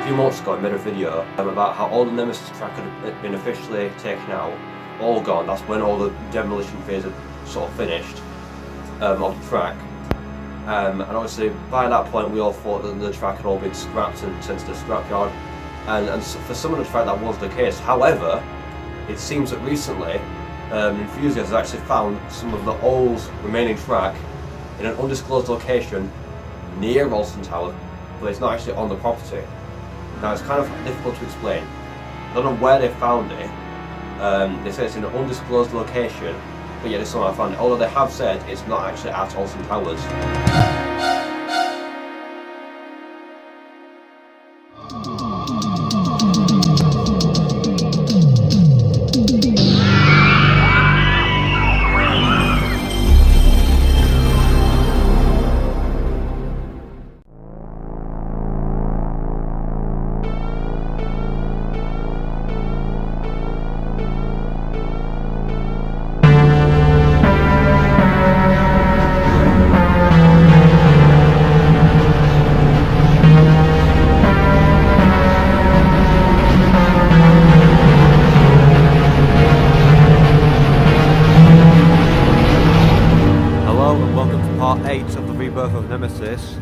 few months ago I made a video about how all the Nemesis track had been officially taken out, all gone. That's when all the demolition phase had sort of finished of the track. And obviously by that point we all thought that the track had all been scrapped and sent to the scrapyard. And for some of the track that was the case. However, it seems that recently enthusiasts have actually found some of the old remaining track in an undisclosed location near Alston Tower, but it's not actually on the property. Now it's kind of difficult to explain. I don't know where they found it. They say it's in an undisclosed location, but yeah, this is where I found it. Although they have said it's not actually at Alston Towers. Part 8 of the Rebirth of Nemesis,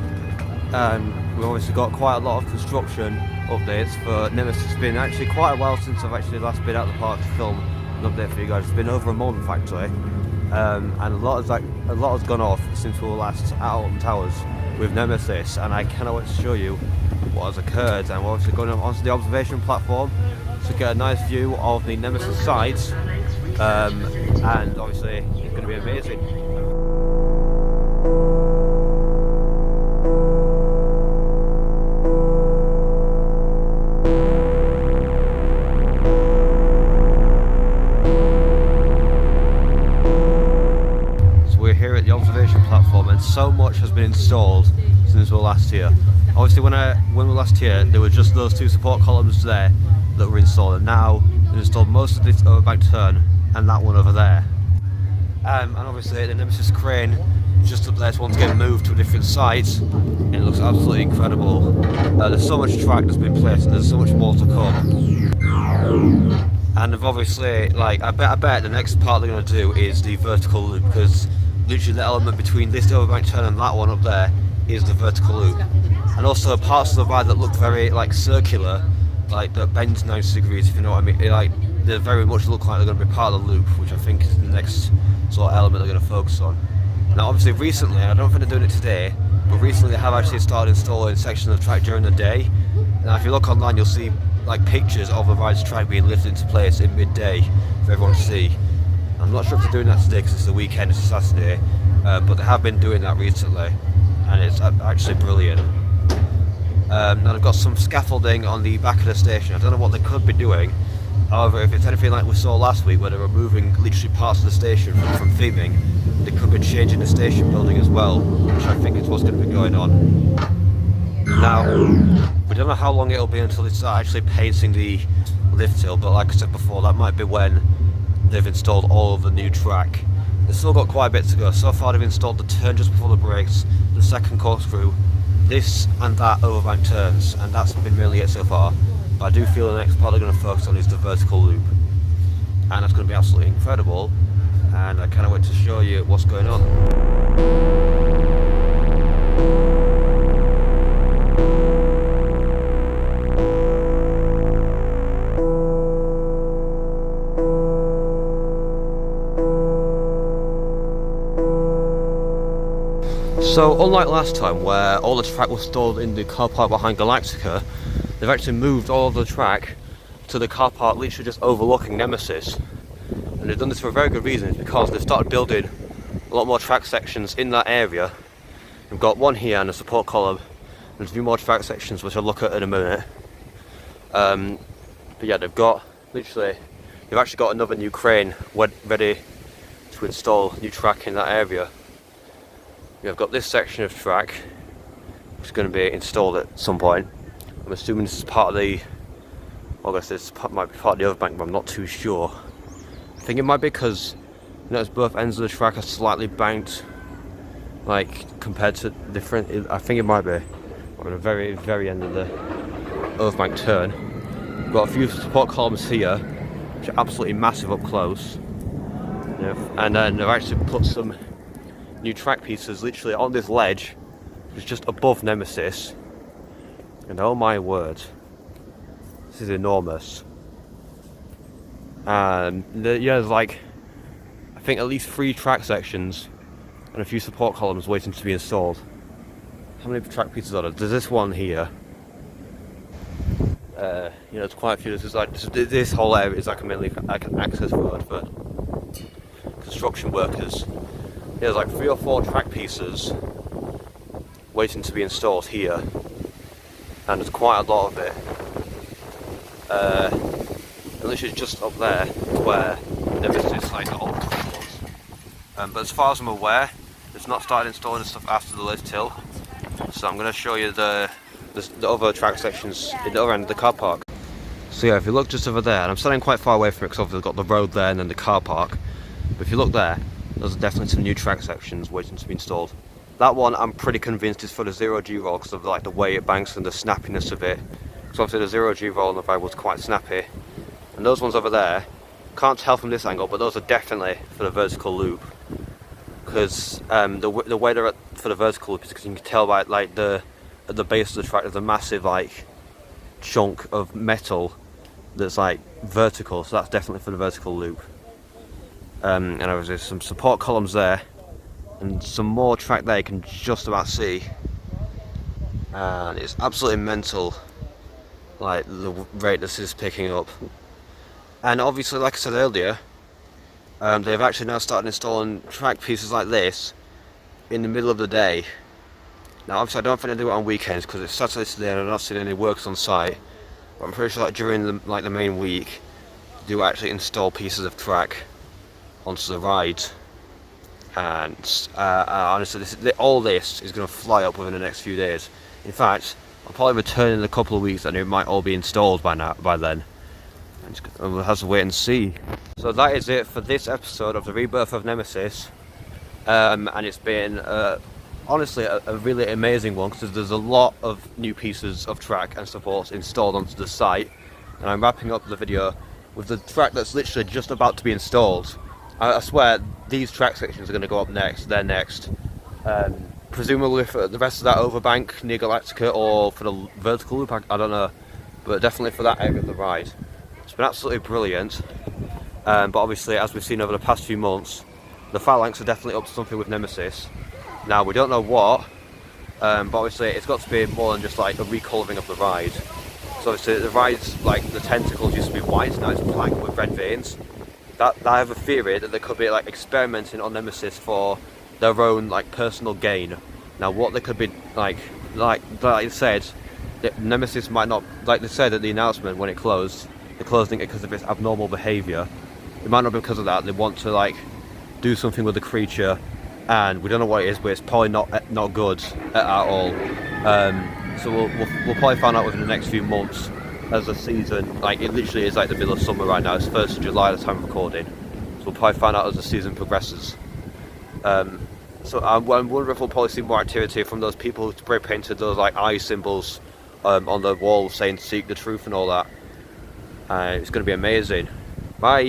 and we've obviously got quite a lot of construction updates for Nemesis. It's been actually quite a while since I've actually last been out the park to film an update for you guys. It's been over a month actually, and a lot has gone off since we were last at Alton Towers with Nemesis, and I cannot wait to show you what has occurred. And we're obviously going onto the observation platform to get a nice view of the Nemesis site, and obviously it's going to be amazing. The observation platform, and so much has been installed since we were last here. Obviously when we were last here there were just those two support columns there that were installed, and now they've installed most of this overbank turn and that one over there. And obviously the Nemesis crane is just up there to once again move to a different site, and it looks absolutely incredible. There's so much track that's been placed and there's so much more to come. And obviously, like, I bet the next part they're going to do is the vertical loop, because literally the element between this overbank turn and that one up there is the vertical loop. And also parts of the ride that look very like circular, like that bends 90 degrees, if you know what I mean. Like, they very much look like they're going to be part of the loop, which I think is the next sort of element they're going to focus on. Now obviously recently, I don't think they're doing it today, but recently they have actually started installing sections of track during the day. Now if you look online you'll see like pictures of the ride's track being lifted into place in midday for everyone to see. I'm not sure if they're doing that today because it's the weekend, it's a Saturday, but they have been doing that recently, and it's actually brilliant. Now they've got some scaffolding on the back of the station. I don't know what they could be doing. However, if it's anything like we saw last week where they were moving literally parts of the station from theming, they could be changing the station building as well, which I think is what's going to be going on. Now, we don't know how long it'll be until they start actually painting the lift hill, but like I said before, that might be when they've installed all of the new track. They've still got quite a bit to go. So far they've installed the turn just before the brakes, the second corkscrew, this and that overbank turns, and that's been really it so far. But I do feel the next part they're going to focus on is the vertical loop, and that's going to be absolutely incredible, and I cannot wait to show you what's going on. So unlike last time where all the track was stored in the car park behind Galactica, they've actually moved all of the track to the car park literally just overlooking Nemesis. And they've done this for a very good reason. It's because they've started building a lot more track sections in that area. We've got one here and a support column. There's a few more track sections which I'll look at in a minute. But yeah, they've actually got another new crane ready to install new track in that area. We've got this section of track which is going to be installed at some point. I'm assuming this is part of the, well, I guess this might be part of the overbank, but I'm not too sure. I think it might be because notice both ends of the track are slightly banked, like compared to different. I think it might be. We're at the very end of the overbank turn. We've got a few support columns here, which are absolutely massive up close. And then they've actually put some new track pieces literally on this ledge, which is just above Nemesis. And oh my word, this is enormous. And yeah, there's like, I think at least 3 track sections and a few support columns waiting to be installed. How many track pieces are there? There's this one here. You know, there's quite a few. This is like this whole area is like mainly like an access road for construction workers. Yeah, there's like 3 or 4 track pieces waiting to be installed here, and there's quite a lot of it. And literally just up there where Nemesis like the old was. But as far as I'm aware, it's not started installing the stuff after the lift hill. So I'm going to show you the other track sections in the other end of the car park. So yeah, if you look just over there, and I'm standing quite far away from it because obviously we've got the road there and then the car park. But if you look there, those are definitely some new track sections waiting to be installed. That one I'm pretty convinced is for the 0G roll because of like the way it banks and the snappiness of it. Because obviously the 0G roll on the VIII was quite snappy. And those ones over there, can't tell from this angle, but those are definitely for the vertical loop. Because the way they're for the vertical loop is because you can tell by like at the base of the track there's a massive like chunk of metal that's like vertical, so that's definitely for the vertical loop. And there's some support columns there and some more track there you can just about see, and it's absolutely mental like the rate this is picking up. And obviously, like I said earlier, they've actually now started installing track pieces like this in the middle of the day. Now obviously I don't think they do it on weekends because it's Saturday today and I'm not seeing any works on site, but I'm pretty sure that during the main week they do actually install pieces of track onto the ride. And honestly, all this is going to fly up within the next few days. In fact, I'll probably return in a couple of weeks and it might all be installed by then. And we'll have to wait and see. So that is it for this episode of the Rebirth of Nemesis. And it's been honestly a really amazing one because there's a lot of new pieces of track and supports installed onto the site. And I'm wrapping up the video with the track that's literally just about to be installed. I swear these track sections are going to go up next. They're next. Presumably for the rest of that overbank near Galactica or for the vertical loop, I don't know. But definitely for that area of the ride. It's been absolutely brilliant. But obviously, as we've seen over the past few months, the phalanx are definitely up to something with Nemesis. Now we don't know what, but obviously it's got to be more than just like a recolouring of the ride. So obviously the ride's like the tentacles used to be white, now it's black with red veins. That I have a theory that they could be like experimenting on Nemesis for their own like personal gain. Now what they could be like I said, Nemesis might not, like they said at the announcement when it closed, they're closing it because of its abnormal behaviour. It might not be because of that. They want to like do something with the creature, and we don't know what it is, but it's probably not good at all. So we'll probably find out within the next few months as the season, like it literally is like the middle of summer right now. It's 1st of July at the time of recording, so we'll probably find out as the season progresses. So I'm wondering if we'll probably see more activity from those people who spray painted those like eye symbols on the wall saying "Seek the truth" and all that. It's going to be amazing. Bye.